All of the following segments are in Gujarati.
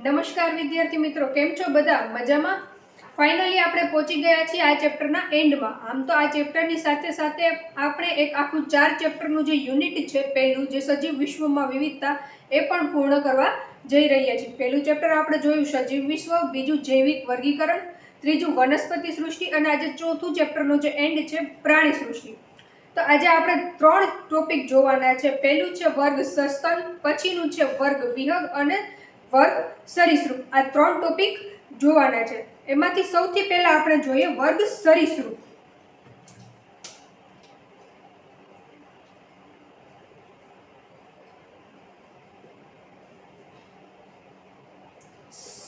નમસ્કાર વિદ્યાર્થી મિત્રો, કેમ છો બધા? મજામાં? ફાઇનલી આપણે પહોંચી ગયા છીએ આ ચેપ્ટરના એન્ડમાં. આમ તો આ ચેપ્ટરની સાથે સાથે આપણે એક આખું 4 ચેપ્ટરનું જે યુનિટ છે, પહેલું જે સજીવ વિશ્વમાં વિવિધતા, એ પણ પૂર્ણ કરવા જઈ રહ્યા છીએ. પહેલું ચેપ્ટર આપણે જોયું સજીવ વિશ્વ, બીજું જૈવિક વર્ગીકરણ, ત્રીજું વનસ્પતિ સૃષ્ટિ અને આજે ચોથું ચેપ્ટરનો જે એન્ડ છે પ્રાણી સૃષ્ટિ. તો આજે આપણે 3 ટોપિક જોવાના છે. પહેલું છે વર્ગ સસ્તન, પછીનું છે વર્ગ વિહંગ અને વર્ગ સરીસૃપ. આ 3 ટોપિક જોવાના છે. એમાંથી સૌથી પહેલા આપણે જોઈએ વર્ગ સરીસૃપ.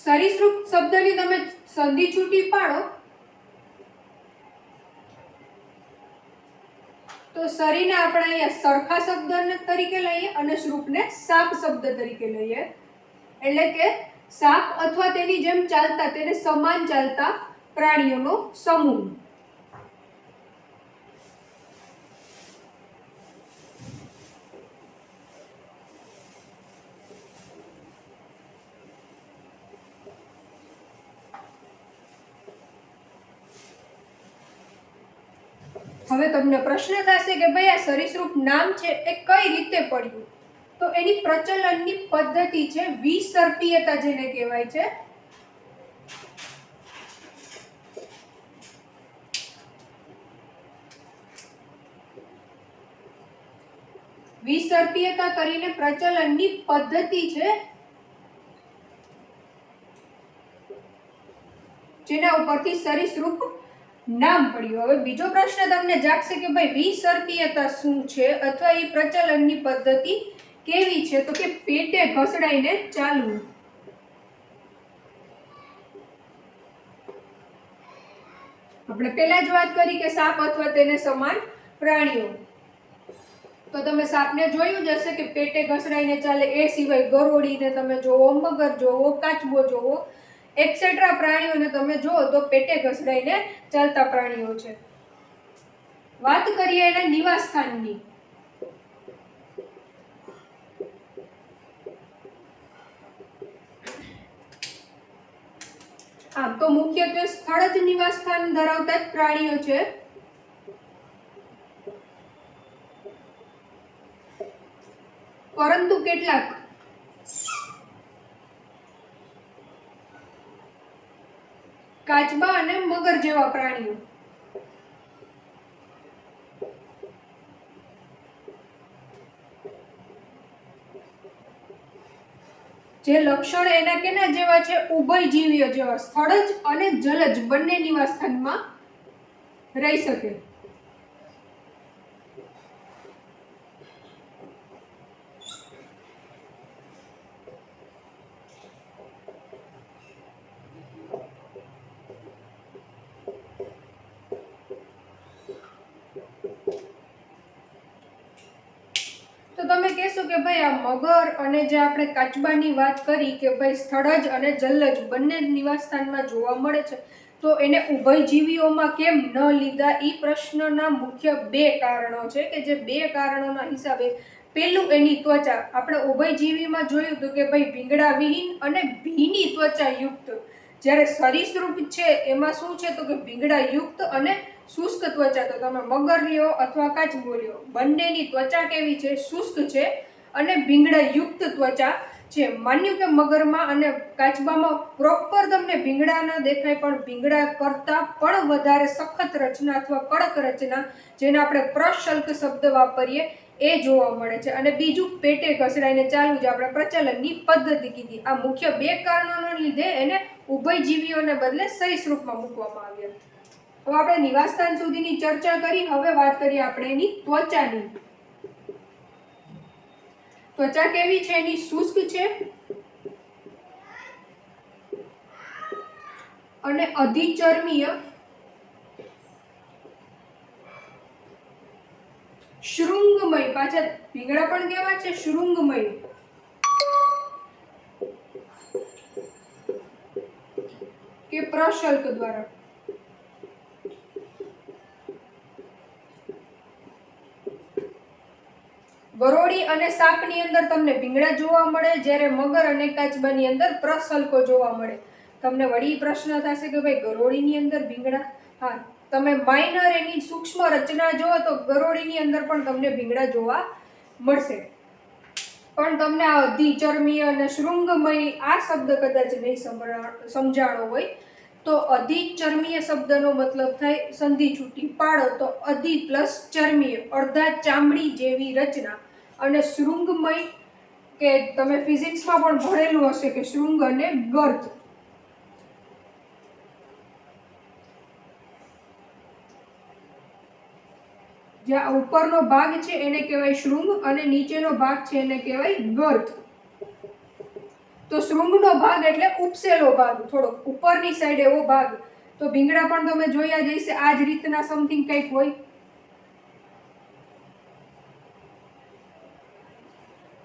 સરીસૃપ શબ્દની તમે સંધિ છૂટી પાડો તો સરીને આપણે અહીંયા સરખા શબ્દ તરીકે લઈએ અને સૃપને સાપ શબ્દ તરીકે લઈએ. એટલે કે સાપ અથવા તેની જેમ ચાલતા, તેને સમાન ચાલતા પ્રાણીઓનો સમૂહ. હવે તમને પ્રશ્ન થશે કે ભાઈ આ સરીસૃપ નામ છે એ કઈ રીતે પડ્યું? તો એની પ્રચલનની પદ્ધતિ છે વિસર્પીયતા, જેને કહેવાય છે. વિસર્પીયતા કરીને પ્રચલનની પદ્ધતિ છે, જેના ઉપરથી સરીસૃપ નામ પડ્યું. હવે બીજો પ્રશ્ન તમને જાગશે કે ભાઈ વિસર્પીયતા શું છે અથવા એ પ્રચલનની પદ્ધતિ કેવી છે? તો કે પેટે ઘસડાઈને ચાલવું. આપણે પહેલા જ વાત કરી કે સાપ અથવા તેને સમાન પ્રાણીઓ. તો તમે સાપને જોયું જ હશે કે પેટે ઘસડાઈને ચાલે. એ સિવાય ગરોળીને તમે જોવો, મગર જોવો, કાચબો જોવો, એક્સેટ્રા પ્રાણીઓને તમે જુઓ તો પેટે ઘસડાઈને ચાલતા પ્રાણીઓ છે. વાત કરીએ એના નિવાસ સ્થાનની. આમ તો મુખ્યત્વે સ્થળ જ નિવાસ સ્થાન ધરાવતા જ પ્રાણીઓ છે. પરંતુ કેટલાક કાચબા અને મગર જેવા પ્રાણીઓ જે લક્ષણ એના કેના જેવા છે? ઉભયજીવીઓ જેવા. સ્થળજ અને જલજ બંને નિવાસ સ્થાનમાં રહી શકે. તો તમે કહેશો કે ભાઈ આ મગર અને જે આપણે કાચબાની વાત કરી કે ભાઈ સ્થળજ અને જલજ બંને નિવાસ સ્થાનમાં જોવા મળે છે, તો એને ઉભયજીવીઓમાં કેમ ન લીધા? એ પ્રશ્નના મુખ્ય 2 કારણો છે કે જે 2 કારણોના હિસાબે. પહેલું એની ત્વચા. આપણે ઉભયજીવીમાં જોયું હતું કે ભાઈ ભીંગડા વિહીન અને ભીની ત્વચા યુક્ત. જ્યારે સરીસૃપ છે એમાં શું છે? તો કે ભીંગડા યુક્ત અને શુષ્ક ત્વચા. તો તમે મગર લ્યો અથવા કાચબો લ્યો, બંનેની ત્વચા કેવી છે? શુષ્ક છે અને ભીંગડા યુક્ત ત્વચા છે. માન્યું કે મગરમાં અને કાચબામાં પ્રોપર તમને ભીંગડા ન દેખાય, પણ ભીંગડા કરતા પણ વધારે સખત રચના અથવા કડક રચના, જેને આપણે પ્રશલ્ક શબ્દ વાપરીએ, એ જોવા મળે છે. અને બીજું પેટે ઘસડાઈને ચાલવું, જે આપણે પ્રચલનની પદ્ધતિ કીધી. આ મુખ્ય 2 કારણોના લીધે એને ઉભયજીવીઓને બદલે સરીસૃપમાં મૂકવામાં આવ્યા. હવે આપણે નિવાસસ્થાન સુધીની ચર્ચા કરી. હવે વાત કરીએ આપણે એની ત્વચાની. ત્વચા કેવી છે એની? શુષ્ક છે અને અધિચર્મીય, શૃંગમય. પાછા ભીંગડા પણ કેવા છે? શૃંગમય. કે પ્રશલ્ક દ્વારા. ગરોળી અને સાપની અંદર તમને ભીંગડા જોવા મળે, જ્યારે મગર અને કાચબાની અંદર પ્રસલ્કો જોવા મળે. તમને વળી પ્રશ્ન થશે કે ભાઈ ગરોળીની અંદર ભીંગડા? હા, તમે માઇનર એની સૂક્ષ્મ રચના જુઓ તો ગરોળીની અંદર પણ તમને ભીંગડા જોવા મળશે. પણ તમને આ અધિચર્મીય અને શૃંગમય આ શબ્દ કદાચ નહીં સમજાણો હોય તો અધિચર્મીય શબ્દનો મતલબ થાય સંધિ છૂટી પાડો તો અધિ પ્લસ ચર્મીય, અડધા ચામડી જેવી રચના, અને શૃંગમય કે તમે ફિઝિક્સમાં પણ ભણેલું હશે કે શૃંગ અને ગર્ત. જ્યાં ઉપરનો ભાગ છે એને કહેવાય શૃંગ અને નીચેનો ભાગ છે એને કહેવાય ગર્ત. તો શૃંગનો ભાગ એટલે ઉપસેલો ભાગ, થોડો ઉપરની સાઈડ એવો ભાગ. તો ભીંગડા પણ તમે જોયા જઈશે આ જ રીતના સમથિંગ કંઈક હોય.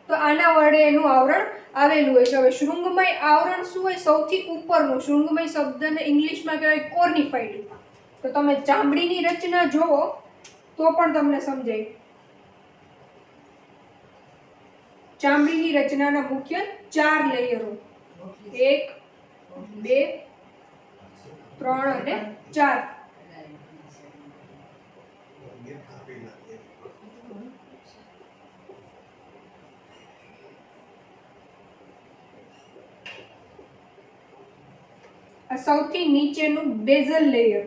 તો આના વડે એનું આવરણ આવેલું હોય છે. હવે શૃંગમય આવરણ શું હોય? સૌથી ઉપરનું. શૃંગમય શબ્દને ઇંગ્લિશમાં કહેવાય કોર્નિફાઇડ. તો તમે ચામડીની રચના જોવો તો પણ તમને સમજાય. ચામડીની રચનાના મુખ્ય 4 લેયરો, 1, 2, 3 અને 4. આ સૌથી નીચેનું બેઝલ લેયર.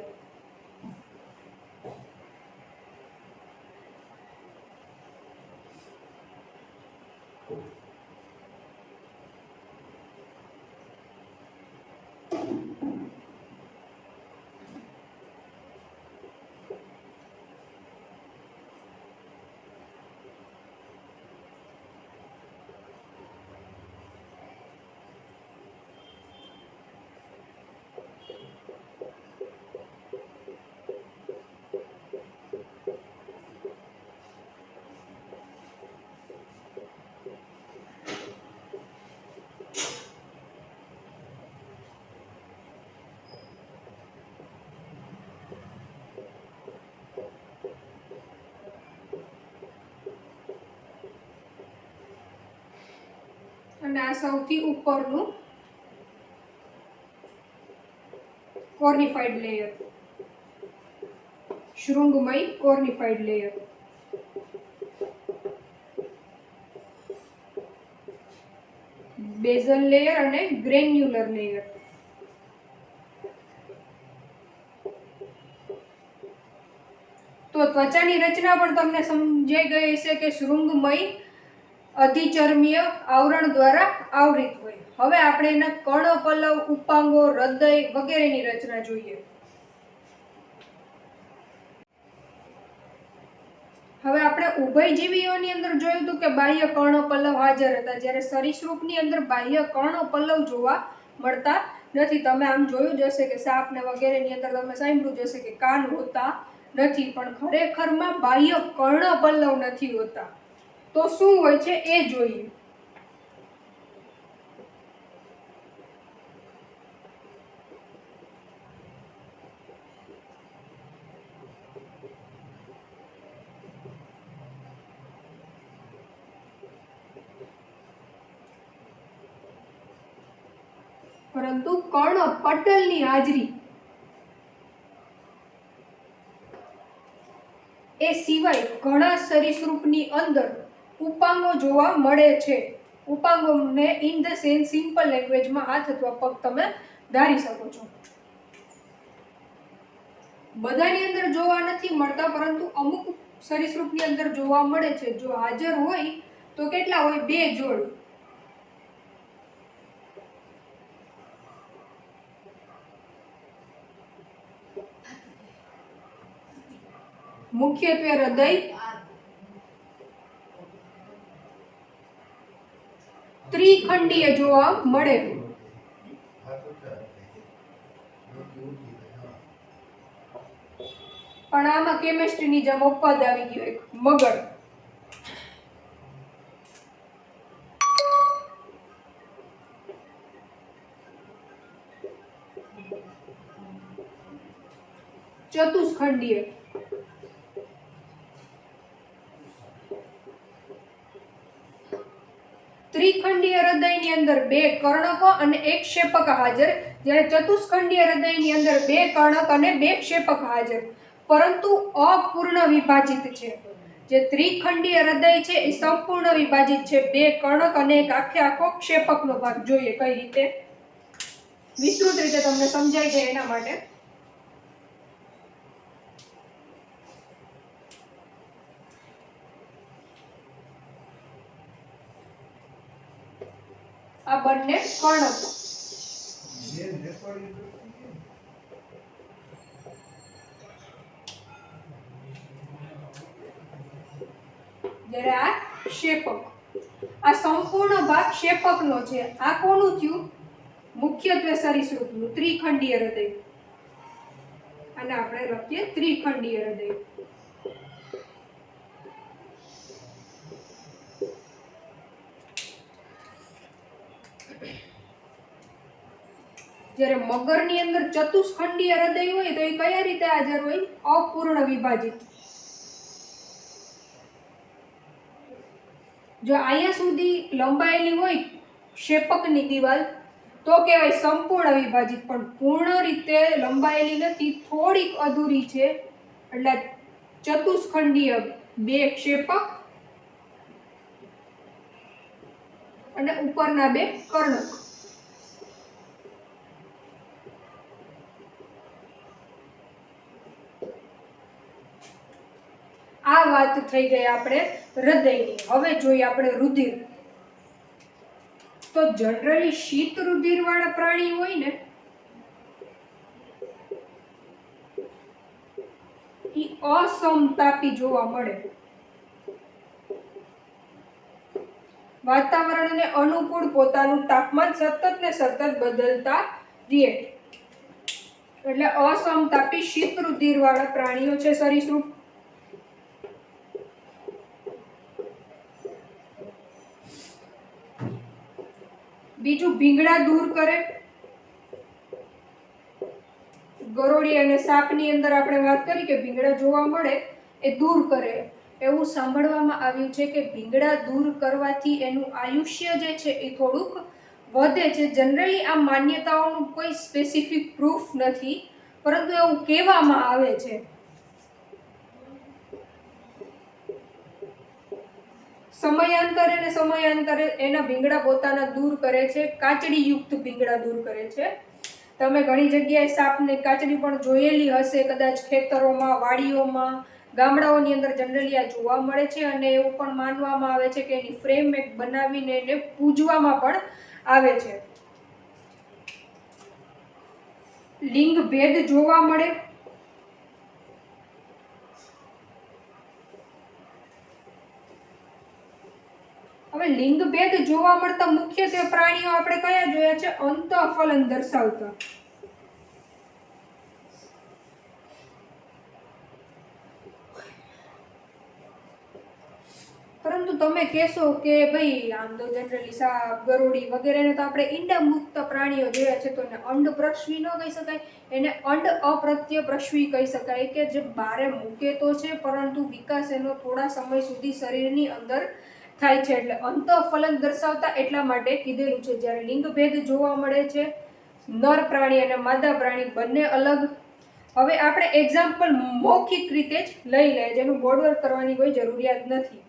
અને આ સૌથી ઉપરનું કોર્નિફાઇડ લેયર, શૃંગમય કોર્નિફાઇડ લેયર. બેઝલ લેયર અને ગ્રેન્યુલર લેયર. તો ત્વચાની રચના પણ તમને સમજાઈ ગઈ હશે કે શૃંગમય અધિચર્મીય આવરણ દ્વારા આવૃત હોય. હવે આપણે એના કર્ણપલ્લવ, ઉપાંગો, હૃદય વગેરેની રચના જોઈએ. હવે આપણે ઉભયજીવીઓની અંદર જોયું હતું કે બાહ્ય કર્ણપલ્લવ હાજર હતા, જ્યારે સરીસૃપની અંદર બાહ્ય કર્ણપલ્લવ જોવા મળતા નથી. તમે આમ જોયું જ હશે કે સાપ ને વગેરેની અંદર તમે સાંભળ્યું જ હશે કે કાન હોતા નથી, પણ ખરેખરમાં બાહ્ય કર્ણપલ્લવ નથી હોતા. તો શું હોય છે એ જોઈએ. પરંતુ કર્ણપટલની હાજરી એ સિવાય ઘણા સરીસૃપની અંદર ઉપાંગો જોવા મળે છે. ઉપાંગોને ઇન ધ સેન્સ સિમ્પલ લેંગ્વેજમાં હાથ અથવા પગ તમે ધારી શકો છો. બધાની અંદર જોવા નથી મળતા, પરંતુ અમુક સરીસૃપની અંદર જોવા મળે છે. જો હાજર હોય તો કેટલા હોય? 2 જોડ. મુખ્યત્વે હૃદય, ત્રિખંડીય જોવા મળે. પણ આમાં કેમિસ્ટ્રીની જેમ અપવાદ આવી ગયો, એક મગર. ચતુષ્ખંડીય. ત્રિખંડીય હૃદયની અંદર 2 કર્ણકો અને 1 ક્ષેપક હાજર, જ્યારે ચતુષ્ખંડીય હૃદયની અંદર 2 કર્ણક અને 2 ક્ષેપક હાજર, પરંતુ અપૂર્ણ વિભાજિત છે. જે ત્રિખંડીય હૃદય છે એ સંપૂર્ણ વિભાજિત છે, 2 કર્ણક અને એક આખો ક્ષેપકનો ભાગ. જોઈએ કઈ રીતે, વિસ્તૃત રીતે તમને સમજાય જાય એના માટે. આ બંને કર્ણકો જ્યારે આ ક્ષેપક, આ સંપૂર્ણ ભાગ ક્ષેપકનો છે. આ કોનું થયું? મુખ્યત્વે સરીસૃપનું ત્રિખંડીય હૃદય. અને આપણે લખીએ ત્રિખંડીય હૃદય. જ્યારે મગરની અંદર ચતુષ્ખંડીય હૃદય હોય તો એ કયા રીતે હાજર હોય? અપૂર્ણ વિભાજિત. જો અહીંયા સુધી લંબાયેલી હોય ક્ષેપકની દિવાલ તો કહેવાય સંપૂર્ણ વિભાજિત, પણ પૂર્ણ રીતે લંબાયેલી નથી, થોડીક અધૂરી છે, એટલે ચતુષ્ખંડીય 2 ક્ષેપક અને ઉપરના 2 કર્ણક. આ વાત થઈ ગઈ આપણે હૃદયની. હવે જોઈએ આપણે રુધિર. તો જનરલી શીત રુધિર વાળા પ્રાણી હોય ને એ અસમતાપી જોવા મળે. વાતાવરણને અનુકૂળ પોતાનું તાપમાન સતત ને સતત બદલતા રહે, એટલે અસમતાપી શીત રુધિર વાળા પ્રાણીઓ છે સરીસૃપ. બીજું ભીંગડા દૂર કરે. ગરોળી અને સાપની અંદર આપણે વાત કરી કે ભીંગડા જોવા મળે એ દૂર કરે. એવું સાંભળવામાં આવ્યું છે કે ભીંગડા દૂર કરવાથી એનું આયુષ્ય જે છે એ થોડુંક વધે છે. જનરલી આ માન્યતાઓનું કોઈ સ્પેસિફિક પ્રૂફ નથી, પરંતુ એવું કહેવામાં આવે છે. સમયાંતરે એના ભીંગડા પોતાના દૂર કરે છે. કાચડી યુક્ત ભીંગડા દૂર કરે છે. તમે ઘણી જગ્યાએ સાપને કાચડી પણ જોયેલી હશે, કદાચ ખેતરોમાં, વાડીઓમાં, ગામડાઓની અંદર જનરલી આ જોવા મળે છે. અને એવું પણ માનવામાં આવે છે કે એની ફ્રેમ એક બનાવીને એને પૂજવામાં પણ આવે છે. લિંગ ભેદ જોવા મળે. હવે લિંગ ભેદ જોવા મળતા મુખ્યત્વે પ્રાણીઓ આપણે કયા જોયા છે? અંતઃફલન દર્શાવતા. પરંતુ તમે કહેશો કે ભાઈ આમ તો જનરલી સાપ, ગરોળી વગેરેને તો આપણે ઈંડા મુક્ત પ્રાણીઓ જોયા છે, તો એને અંડપ્રશ્વી ન કહી શકાય, એને અંડ અપ્રત્યપ્રશ્વી કહી શકાય, કે જે બારે મૂકે તો છે પરંતુ વિકાસ એનો થોડા સમય સુધી શરીરની અંદર થાય છે. એટલે અંતઃફલન દર્શાવતા એટલા માટે કીધેલું છે. જ્યારે લિંગભેદ જોવા મળે છે, નર પ્રાણી અને માદા પ્રાણી બંને અલગ. હવે આપણે એક્ઝામ્પલ મૌખિક રીતે જ લઈ લઈએ, જેનું બોર્ડવર્ક કરવાની કોઈ જરૂરિયાત નથી.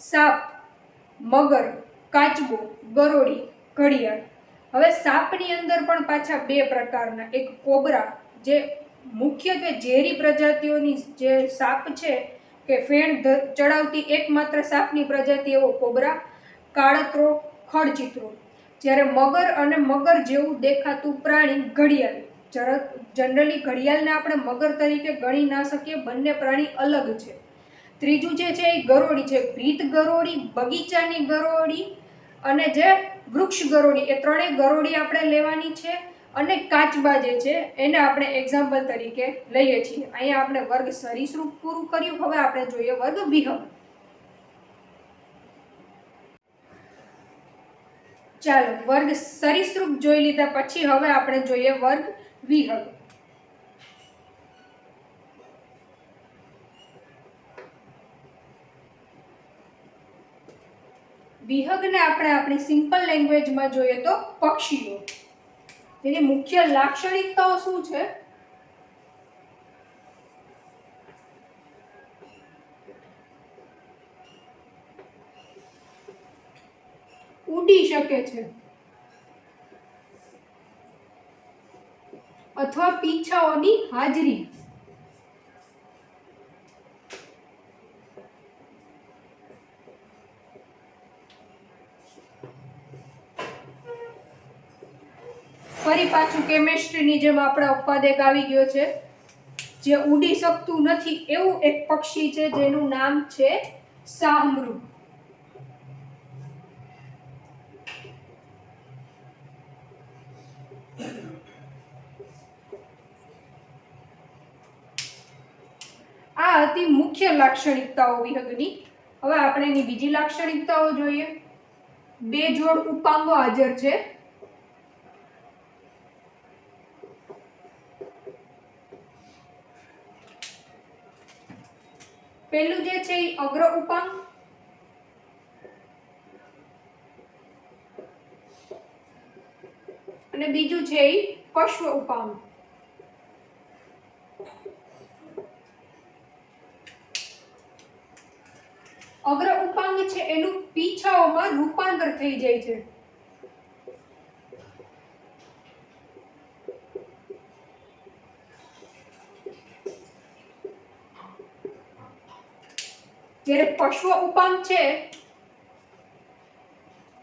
સાપ, મગર, કાચબો, ગરોળી, ઘડિયાળ. હવે સાપની અંદર પણ પાછા 2 પ્રકારના. એક કોબરા, જે મુખ્યત્વે ઝેરી પ્રજાતિઓની જે સાપ છે કે ફેણ ચડાવતી એકમાત્ર સાપની પ્રજાતિ એવો કોબરા, કાળતરો, ખડચિત્રો. જ્યારે મગર અને મગર જેવું દેખાતું પ્રાણી ઘડિયાળ. જનરલી ઘડિયાળને આપણે મગર તરીકે ગણી ના શકીએ, બંને પ્રાણી અલગ છે. ત્રીજું જે છે એ ગરોળી છે. ભીત ગરોળી, બગીચાની ગરોળી અને જે વૃક્ષ ગરોળી, એ ત્રણેય ગરોળી આપણે લેવાની છે. અને કાચબા જે છે એને આપણે એક્ઝામ્પલ તરીકે લઈએ છીએ. અહીંયા આપણે વર્ગ સરીસૃપ પૂરું કર્યું. હવે આપણે જોઈએ વર્ગ વિહંગ. ચાલો, વર્ગ સરીસૃપ જોઈ લીધા પછી હવે આપણે જોઈએ વર્ગ વિહંગ. વિહગને આપણે આપણી સિમ્પલ લેંગ્વેજમાં જોઈએ તો પક્ષીઓ. તેની મુખ્ય લાક્ષણિકતાઓ શું છે? ઉડી શકે છે અથવા પીછાઓની હાજરી. ફરી પાછું કેમેસ્ટ્રીની જેમ આપણે અપવાદ એક આવી ગયો છે. જે ઉડી શકતું નથી એવું એક પક્ષી છે જેનું નામ છે શાહમૃગ. આ હતી મુખ્ય લાક્ષણિકતાઓ વિહગની. હવે આપણે એની બીજી લાક્ષણિકતાઓ જોઈએ. 2 જોડ ઉપાંગો હાજર છે. પહેલું જે છે એ અગ્ર ઉપાંગ અને બીજું છે એ પશ્વ ઉપાંગ. અગ્ર ઉપાંગ છે એનું પીછાઓમાં રૂપાંતર થઈ જાય છે. જ્યારે પશ્વ ઉપાંગ છે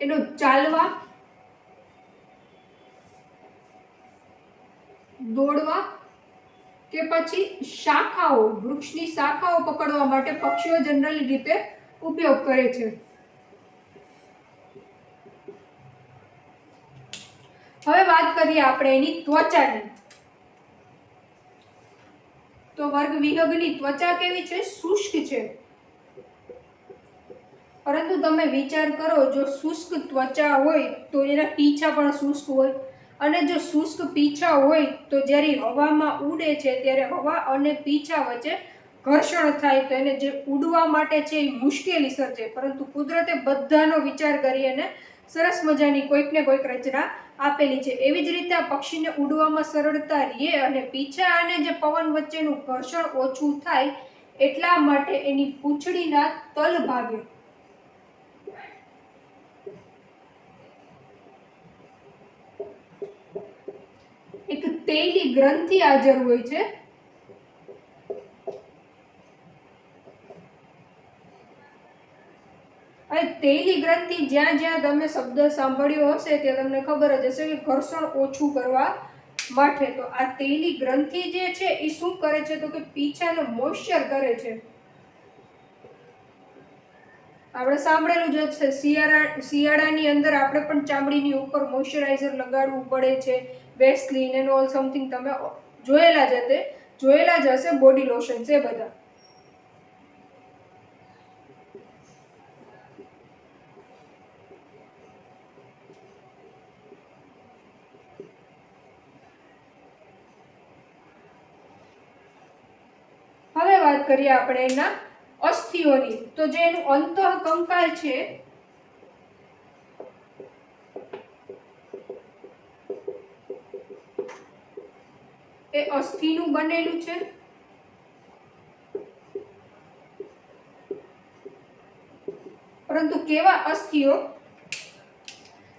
એનો ચાલવા, દોડવા કે પછી શાખાઓ, વૃક્ષની શાખાઓ પકડવા માટે પક્ષીઓ જનરલી રીતે ઉપયોગ કરે છે. હવે વાત કરીએ આપણે એની ત્વચાની. તો વર્ગ વિહગની ત્વચા કેવી છે? શુષ્ક છે. પરંતુ તમે વિચાર કરો, જો શુષ્ક ત્વચા હોય તો એના પીછા પણ શુષ્ક હોય, અને જો શુષ્ક પીછા હોય તો જ્યારે હવામાં ઉડે છે ત્યારે હવા અને પીછા વચ્ચે ઘર્ષણ થાય તો એને જે ઉડવા માટે છે એ મુશ્કેલી સર્જે. પરંતુ કુદરતે બધાનો વિચાર કરી અને સરસ મજાની કોઈક ને કોઈક રચના આપેલી છે. એવી જ રીતે આ પક્ષીને ઉડવામાં સરળતા રહે અને પીછા અને જે પવન વચ્ચેનું ઘર્ષણ ઓછું થાય એટલા માટે એની પૂંછડીના તલ ભાગે એક તેલી ગ્રંથિ હાજર હોય છે. હવે તેલી ગ્રંથિ જ્યાં જ્યાં તમે શબ્દ સાંભળ્યો હશે તે તમને ખબર જ હશે કે ઘર્ષણ ઓછું કરવા માટે. તો આ તેલી ગ્રંથિ જે છે એ શું કરે છે? તો કે પીછાને મોઇશ્ચર કરે છે. આપણે સાંભળેલું જ છે, શિયાળાની અંદર આપણે પણ ચામડીની ઉપર મોઇશ્ચરાઇઝર લગાડવું પડે છે, વેસ્લિન એન્ડ ઓલ સમથિંગ. તમે જોયેલા જ હશે બોડી લોશન્સ એ બધા. હવે વાત કરીએ આપણે એના અસ્થિઓની. તો જે એનું અંતઃકંકાલ છે એ અસ્થિનું બનેલું છે. પરંતુ કેવા અસ્થિઓ?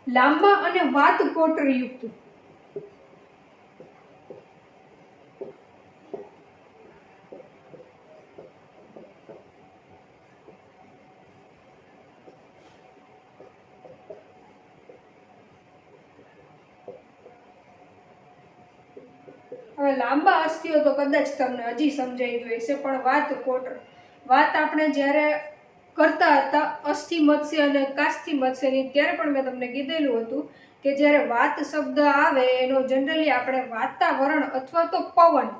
લાંબા અને વાત કોટરયુક્ત. હવે લાંબા અસ્થિઓ તો કદાચ તમને હજી સમજાઈ ગઈ હશે, પણ વાત આપણે જ્યારે કરતા હતા અસ્થિ મત્સ્ય અને કાસ્થિ મત્સ્યની, ત્યારે પણ મેં તમને કીધેલું હતું કે જ્યારે વાત શબ્દ આવે એનો જનરલી આપણે વાતાવરણ અથવા તો પવન,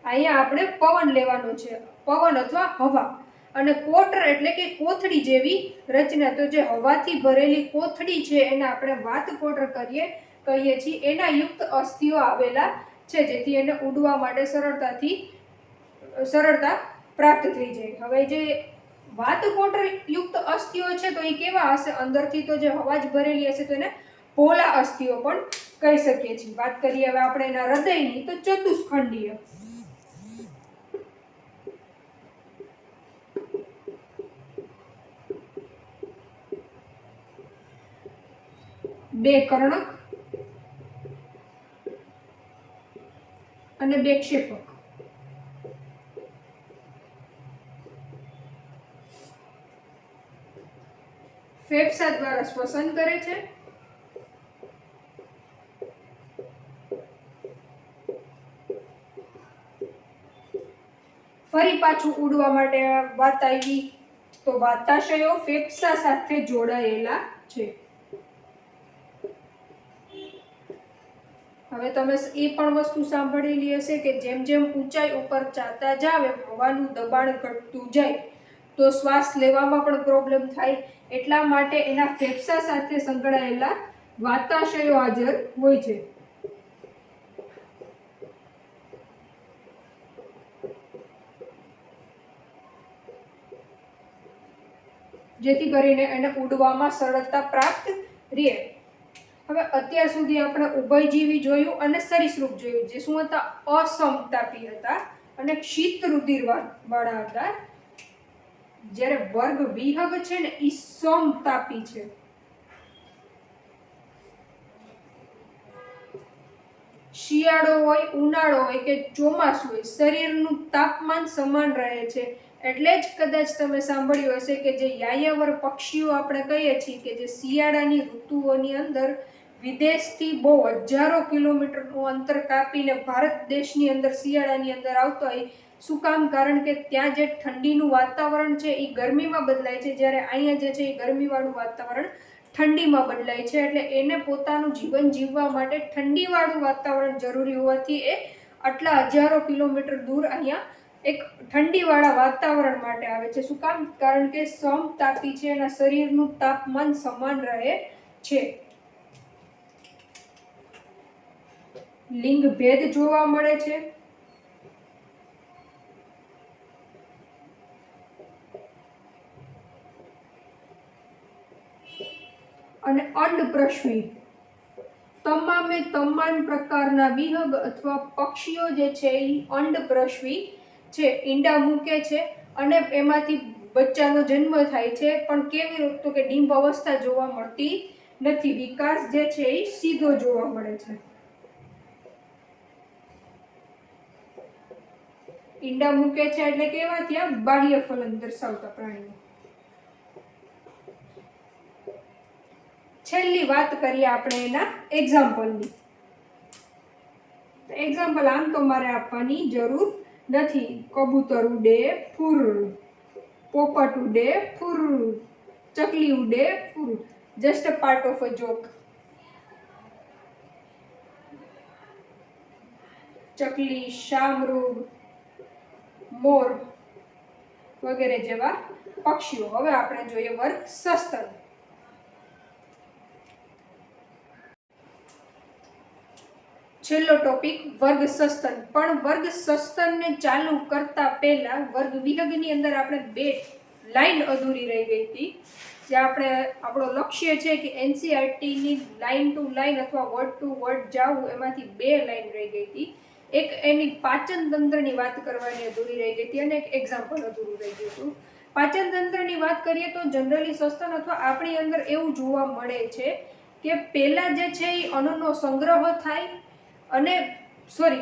અહીંયા આપણે પવન લેવાનો છે, પવન અથવા હવા. અને કોટર એટલે કે કોથળી જેવી રચના. તો જે હવાથી ભરેલી કોથળી છે એને આપણે વાત કોટર કહીએ છીએ. એના યુક્ત અસ્થિઓ આવેલા છે જેથી એને ઉડવા માટે સરળતા પ્રાપ્ત થઈ જાય. હવે જે વાતકોટર યુક્ત અસ્થિઓ છે તો એ કેવા હશે? અંદરથી તો જે હવા જ ભરેલી હશે તો એને પોલા અસ્થિઓ પણ કહી શકીએ છીએ. વાત કરીએ હવે આપણે એના હૃદયની તો ચતુષ્ખંડીય. બે કર્ણક અને બે ક્ષેપક. ફેફસા દ્વારા શ્વસન કરે છે. ફરી પાછું ઉડવા માટે વાત આવી તો વાતાશયો ફેફસા સાથે જોડાયેલા છે. હવે તમે એ પણ વસ્તુ સાંભળેલી હશે કે જેમ જેમ ઊંચાઈ ઉપર ચાલતા જાવ એમ હવાનું દબાણ ઘટતું જાય તો શ્વાસ લેવામાં પણ પ્રોબ્લેમ થાય. એટલા માટે એના ફેફસા સાથે સંકળાયેલા વાતાશયો હાજર હોય છે. જેથી કરીને એને ઉડવામાં સરળતા પ્રાપ્ત રહે. હવે અત્યાર સુધી આપણે ઉભયજીવી જોયું અને સરીસૃપ જોયું, જે શું હતા? અસમતાપી હતા અને શીત રુધિર વાળા હતા. જ્યારે વર્ગ વિહગ છે ને એ સમતાપી છે. શિયાળો હોય, ઉનાળો હોય કે ચોમાસું હોય, શરીરનું તાપમાન સમાન રહે છે. એટલે જ કદાચ તમે સાંભળ્યું હશે કે જે યાયાવર પક્ષીઓ આપણે કહીએ છીએ કે જે શિયાળાની ઋતુઓની અંદર વિદેશથી બહુ હજારો કિલોમીટરનું અંતર કાપીને ભારત દેશની અંદર શિયાળાની અંદર આવતો હોય. શું કામ? કારણ કે ત્યાં જે ઠંડીનું વાતાવરણ છે એ ગરમીમાં બદલાય છે, જ્યારે અહીંયા જે છે એ ગરમીવાળું વાતાવરણ ઠંડીમાં બદલાય છે. એટલે એને પોતાનું જીવન જીવવા માટે ઠંડીવાળું વાતાવરણ જરૂરી હોવાથી એ આટલા હજારો કિલોમીટર દૂર અહીંયા એક ઠંડીવાળા વાતાવરણ માટે આવે છે. શું કામ? કારણ કે સમતાપી છે, એના શરીરનું તાપમાન સમાન રહે છે. લિંગ ભેદ જોવા મળે છે. અને અંડપ્રશ્વી તમામે તમામ પ્રકારના વિહગ અથવા પક્ષીઓ જે છે એ અંડપ્રશ્વી છે. ઈંડા મૂકે છે અને એમાંથી બચ્ચાનો જન્મ થાય છે. પણ કેવી રીતે? તો કે ડિંબ અવસ્થા જોવા મળતી નથી. વિકાસ જે છે એ સીધો જોવા મળે છે. ઈંડા મૂકે છે એટલે કેવા? ત્યાં બાહ્ય ફલન દર્શાવતા પ્રાણીઓ. છેલ્લી વાત કરીએ આપણે એના એક્ઝામ્પલની. એક્ઝામ્પલ આમ તો મારે આપવાની જરૂર નથી. કબૂતર ઉડે ફુર, પોપટ ઉડે ફુર, ચકલી ઉડે ફુર. Just a part of a joke. ચકલી, શામરૂગ, મોર વગેરે જેવા પક્ષીઓ. હવે આપણે જોઈએ વર્ગ સસ્તન. છેલ્લો ટોપિક વર્ગ સસ્તન. પણ વર્ગ સસ્તનને ચાલુ કરતા પહેલા વર્ગ વિહગની અંદર આપણે બે લાઈન અધૂરી રહી ગઈ હતી. જે આપણો લક્ષ્ય છે કે એનસીઈઆરટીની લાઈન ટુ લાઈન અથવા વર્ડ ટુ વર્ડ જાવું, એમાંથી બે લાઈન રહી ગઈ હતી. એક એની પાચન તંત્રની વાત કરવાની અધૂરી રહી ગઈ હતી અને એક એક્ઝામ્પલ અધૂરું રહી ગયું હતું. પાચન તંત્રની વાત કરીએ તો જનરલી સસ્તન અથવા આપણી અંદર એવું જોવા મળે છે કે પહેલા જે છે એ અન્નનો સંગ્રહ થાય અને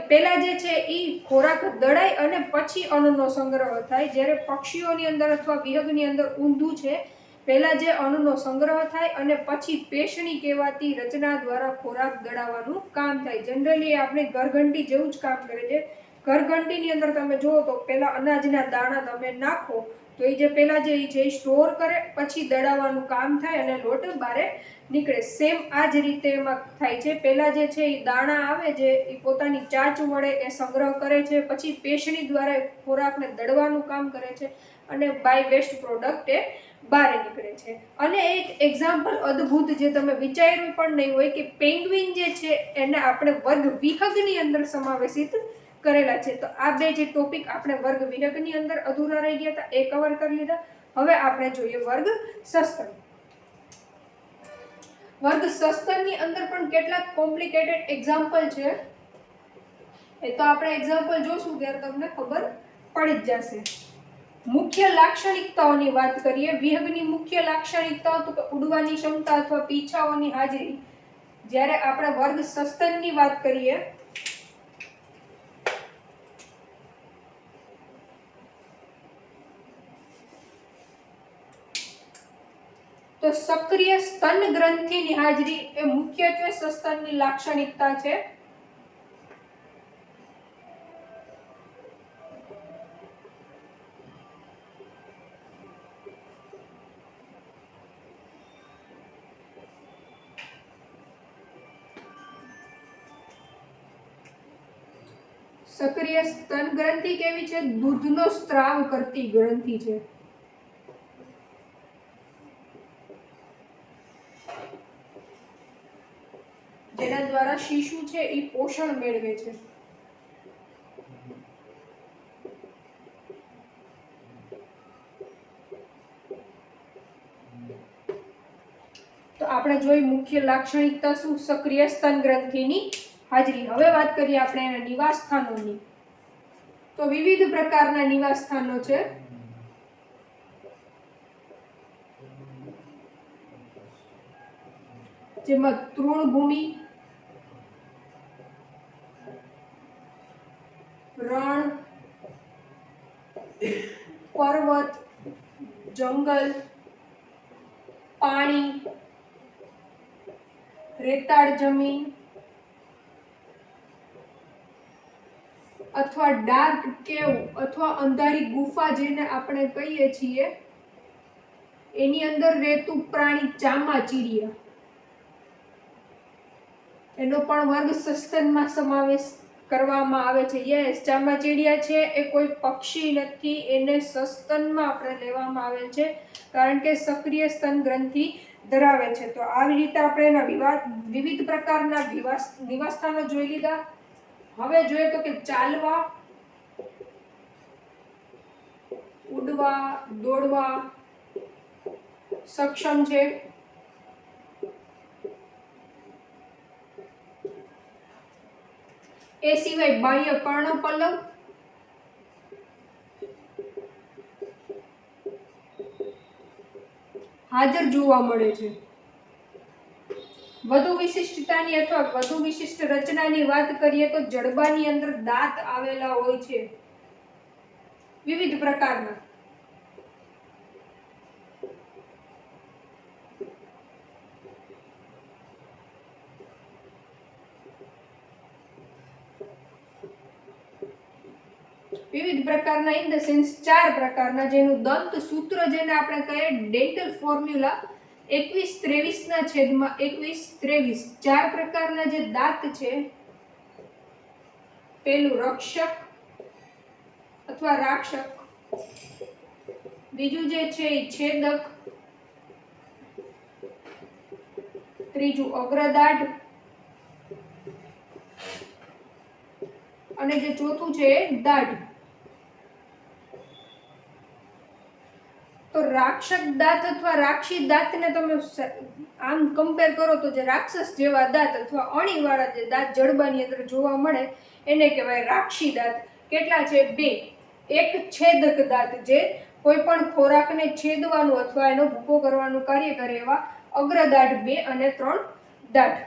પહેલા જે છે એ ખોરાક દળાય અને પછી અન્નનો સંગ્રહ થાય. જ્યારે પક્ષીઓની અંદર અથવા વિહગની અંદર ઊંધું છે. પહેલા જે અન્નનો સંગ્રહ થાય અને પછી પેશણી કહેવાતી રચના દ્વારા ખોરાક દળાવવાનું કામ થાય. જનરલી આપણે ઘરઘંટી જેવું જ કામ કરે છે. ઘરઘંટીની અંદર તમે જુઓ તો પહેલા અનાજના દાણા તમે નાખો તો એ જે પહેલા જે છે એ સ્ટોર કરે, પછી દળાવવાનું કામ થાય અને લોટ બારે નીકળે. સેમ આ જ રીતે એમાં થાય છે. પહેલા જે છે એ દાણા આવે જે એ પોતાની ચાંચ વડે એ સંગ્રહ કરે છે, પછી પેશણી દ્વારા ખોરાકને દળવાનું કામ કરે છે અને બાય વેસ્ટ પ્રોડક્ટ એ બહાર નીકળે છે. અને એક એક્ઝામ્પલ અદ્ભુત જે તમે વિચાર્યું પણ નહીં હોય કે પેંગ્વિન જે છે એને આપણે વર્ગ વિહગની અંદર સમાવેશિત કરેલા છે. તો આ બે જે ટોપિક આપણે વર્ગ વિહગની અંદર અધૂરા રહી ગયા હતા એ કવર કરી લીધા. હવે આપણે જોઈએ વર્ગ સસ્તન. વર્ગ સસ્તનની અંદર પણ કેટલાક કોમ્પ્લિકેટેડ એક્ઝામ્પલ છે, એ તો આપણે એક્ઝામ્પલ જોશું ત્યારે તમને ખબર પડી જ જશે. મુખ્ય લાક્ષણિકતાઓની વાત કરીએ. વિહંગની મુખ્ય લાક્ષણિકતાઓ તો કે ઉડવાની ક્ષમતા અથવા પીછાઓની હાજરી. જ્યારે આપણે વર્ગ સસ્તનની વાત કરીએ તો સક્રિય સ્તન ગ્રંથિની હાજરી એ મુખ્યત્વે સસ્તનની લાક્ષણિકતા છે. સક્રિય સ્તન ગ્રંથિ કેવી છે? દૂધનો સ્ત્રાવ કરતી ગ્રંથિ છે. જેના દ્વારા શિશુ છે એ પોષણ મેળવે છે. તો આપણે જોઈ મુખ્ય લાક્ષણિકતા શું? સક્રિય સ્તન ગ્રંથિની હાજરી. હવે વાત કરીએ આપણે એના નિવાસ સ્થાનોની. તો વિવિધ પ્રકારના નિવાસ સ્થાનો છે. જેમાં તૃણભૂમિ, રણ, પર્વત, જંગલ, પાણી, રેતાળ જમીન અથવા ડાર્ક કેવ અથવા અંધારી ગુફા જેને આપણે કહીએ છીએ, એની અંદર રહેતું પ્રાણી ચામાચીડિયા, એનો પણ વર્ગ સસ્તનમાં સમાવેશ કરવામાં આવે છે. યસ, ચામાચીડિયા છે એ કોઈ પક્ષી નથી, એને સસ્તનમાં આપણે લેવામાં આવેલ છે કારણ કે સક્રિય સ્તન ગ્રંથિ ધરાવે છે. તો આવી રીતે આપણે એના વિવિધ પ્રકારના નિવાસસ્થાનો જોઈ લીધા. હવે જોઈએ તો કે ચાલવા, ઉડવા, દોડવા સક્ષમ છે. એ સિવાય બાહ્ય કર્ણપલવ, હાજર જોવા મળે છે. વધુ વિશિષ્ટતાની અથવા વધુ વિશિષ્ટ રચનાની વાત કરીએ તો જડબાની અંદર દાંત આવેલા હોય છે વિવિધ પ્રકારના. વિવિધ પ્રકારના ઇન ધ સેન્સ 4 પ્રકારના, જેનું દંત સૂત્ર જેને આપણે કહીએ ડેન્ટલ ફોર્મ્યુલા 21-23/21-23, 4 પ્રકારના જે દાંત છે. પેલું રક્ષક અથવા રાક્ષક, બીજું જે છે એ છેદક, ત્રીજું અગ્રદાઢ અને જે ચોથું છે એ દાઢ. તો રાક્ષક દાંત અથવા રાક્ષી દાંતને તમે આમ કમ્પેર કરો તો જે રાક્ષસ જેવા દાંત અથવા અણીવાળા જે દાંત જડબાની અંદર જોવા મળે એને કહેવાય રાક્ષી દાંત. કેટલા છે? 2. એક છેદક દાંત જે કોઈ પણ ખોરાકને છેદવાનું અથવા એનો ભૂકો કરવાનું કાર્ય કરે એવા અગ્રદાઢ 2 અને 3 દાઢ.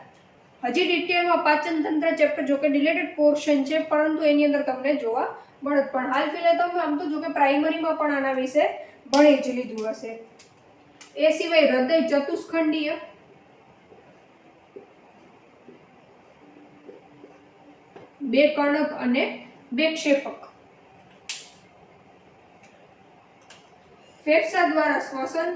હજી ડિટેલમાં પાચન તંત્ર ચેપ્ટર જો કે ડિલેટેડ પોર્શન છે પરંતુ એની અંદર તમને જોવા મળે. પણ હાલ ફિલહાલ તમે આમ તો જો કે પ્રાઇમરીમાં પણ આના વિશે ભણી જ લીધું હશે. એ સિવાય હૃદય ચતુષ્ખંડીય, બે કર્ણક અને બે ક્ષેપક. ફેફસા દ્વારા શ્વસન,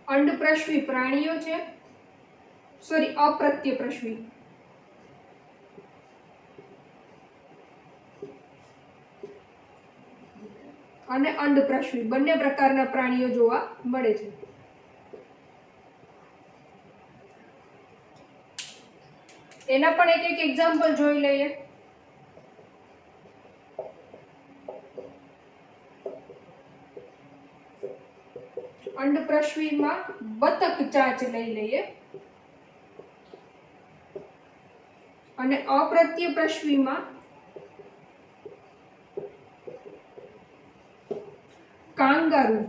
અંડપ્રશ્વી પ્રાણીઓ છે, સોરી અપ્રત્યપ્રશ્વી. અને અંડપ્રશ્વી બંને પ્રકારના પ્રાણીઓ જોવા મળે છે. એના પણ એક એક એક્ઝામ્પલ જોઈ લઈએ. અંડપ્રશ્વીમાં બતક ચાંચ લઈ લઈએ અને અપ્રત્યપ્રશ્વીમાં કાંગારૂ.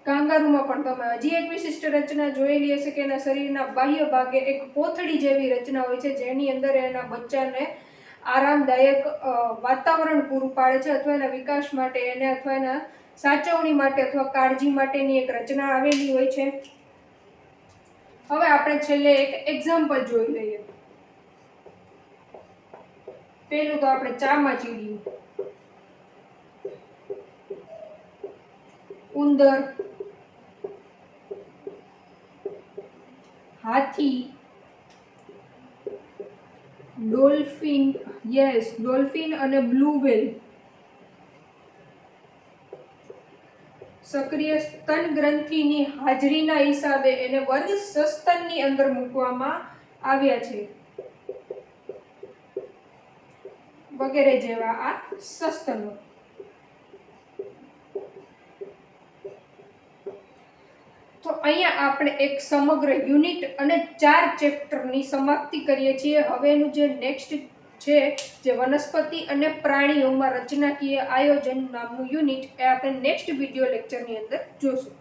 કાંગારૂમાં પણ તમે હજી એક વિશિષ્ટ રચના જોયેલી હશે કે એના શરીરના બાહ્ય ભાગે એક કોથળી જેવી રચના હોય છે, જેની અંદર એના બચ્ચાને આરામદાયક વાતાવરણ પૂરું પાડે છે, અથવા એના વિકાસ માટે એને અથવા એના સાચવણી માટે અથવા કાળજી માટેની એક રચના આવેલી હોય છે. હવે આપણે છેલ્લે એક એક્ઝામ્પલ જોઈ લઈએ. પેલું તો આપણે ચામાચીડિયું, ઉંદર, હાથી, ડોલ્ફિન, ડોલ્ફિન અને બ્લુ વ્હેલ. સક્રિય સ્તન ગ્રંથિની હાજરીના હિસાબે એને વર્ગ સસ્તનની અંદર મૂકવામાં આવ્યા છે, વગેરે જેવા આ સસ્તનો. તો અહીંયા આપણે એક સમગ્ર યુનિટ અને 4 ચેપ્ટરની સમાપ્તિ કરીએ છીએ. હવેનું જે નેક્સ્ટ છે, જે વનસ્પતિ અને પ્રાણીઓમાં રચનાકીય આયોજન નામનું યુનિટ, એ આપણે નેક્સ્ટ વિડીયો લેક્ચરની અંદર જોશું.